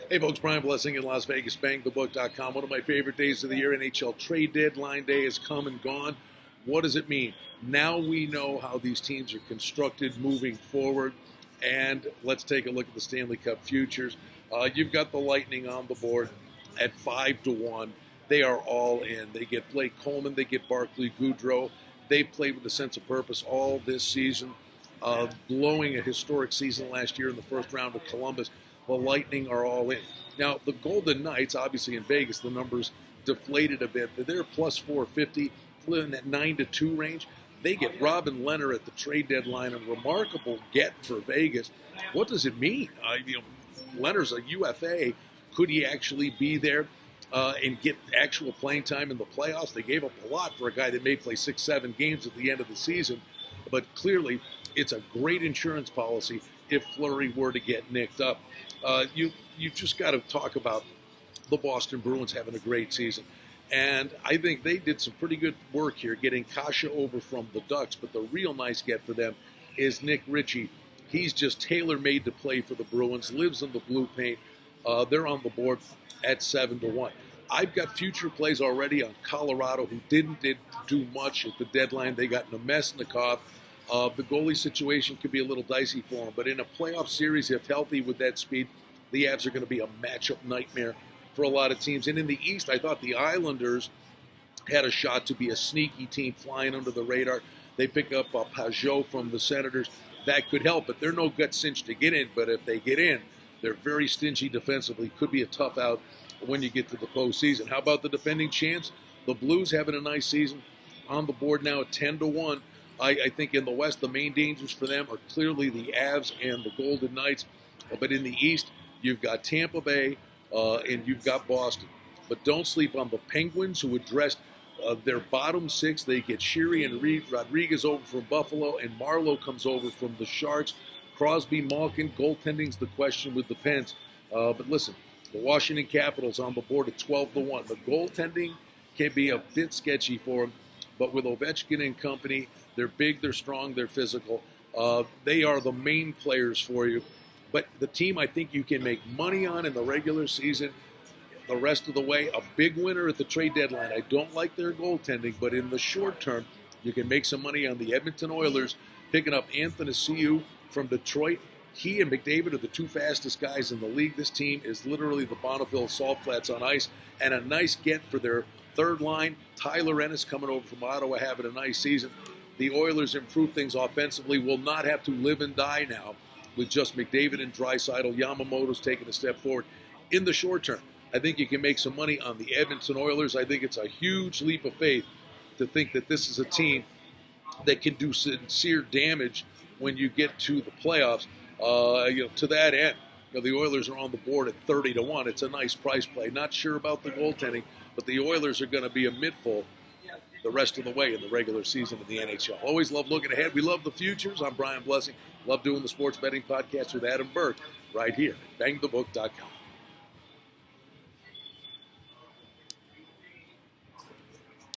Hey folks, Brian Blessing in Las Vegas, bangthebook.com. One of my favorite days of the year, NHL trade deadline day has come and gone. What does it mean? Now we know how these teams are constructed moving forward. And let's take a look at the Stanley Cup futures. You've got the Lightning on the board at 5-1. They are all in. They get Blake Coleman, they get Barclay Goodrow. They've played with a sense of purpose all this season, blowing a historic season last year in the first round of Columbus. The Lightning are all in. Now, the Golden Knights, obviously in Vegas, the numbers deflated a bit. They're plus 450, in that 9-2 range. They get Robin Leonard at the trade deadline, a remarkable get for Vegas. What does it mean? Leonard's a UFA. Could he actually be there and get actual playing time in the playoffs? They gave up a lot for a guy that may play 6-7 games at the end of the season. But clearly, it's a great insurance policy if Fleury were to get nicked up. You just got to talk about the Boston Bruins having a great season. And I think they did some pretty good work here getting Kasha over from the Ducks. But the real nice get for them is Nick Ritchie. He's just tailor-made to play for the Bruins, lives in the blue paint. They're on the board at 7-1. I've got future plays already on Colorado, who didn't do much at the deadline. They got Nemesnikov. The goalie situation could be a little dicey for him, but in a playoff series, if healthy with that speed, the Avs are going to be a matchup nightmare for a lot of teams. And in the East, I thought the Islanders had a shot to be a sneaky team flying under the radar. They pick up Pajot from the Senators. That could help, but they're no gut cinch to get in. But if they get in, they're very stingy defensively. Could be a tough out when you get to the postseason. How about the defending champs? The Blues having a nice season, on the board now at 10-1. I think in the West, the main dangers for them are clearly the Avs and the Golden Knights. But in the East, you've got Tampa Bay and you've got Boston. But don't sleep on the Penguins, who addressed their bottom six. They get Sheary and Rodriguez over from Buffalo, and Marlowe comes over from the Sharks. Crosby, Malkin, goaltending's the question with the Pens. But listen, the Washington Capitals on the board at 12-1. The goaltending can be a bit sketchy for them, but with Ovechkin and company, they're big, they're strong, they're physical. They are the main players for you. But the team I think you can make money on in the regular season, the rest of the way, a big winner at the trade deadline. I don't like their goaltending, but in the short term, you can make some money on the Edmonton Oilers, picking up Anthony Ciu from Detroit. He and McDavid are the two fastest guys in the league. This team is literally the Bonneville Salt Flats on ice, and a nice get for their third line. Tyler Ennis coming over from Ottawa, having a nice season. The Oilers improve things offensively, will not have to live and die now with just McDavid and Draisaitl. Yamamoto's taking a step forward. In the short term, I think you can make some money on the Edmonton Oilers. I think it's a huge leap of faith to think that this is a team that can do sincere damage when you get to the playoffs. To that end, the Oilers are on the board at 30-1. It's a nice price play. Not sure about the goaltending, but the Oilers are going to be a midful the rest of the way in the regular season of the NHL. Always love looking ahead. We love the futures. I'm Brian Blessing. Love doing the sports betting podcast with Adam Burke right here at bangthebook.com.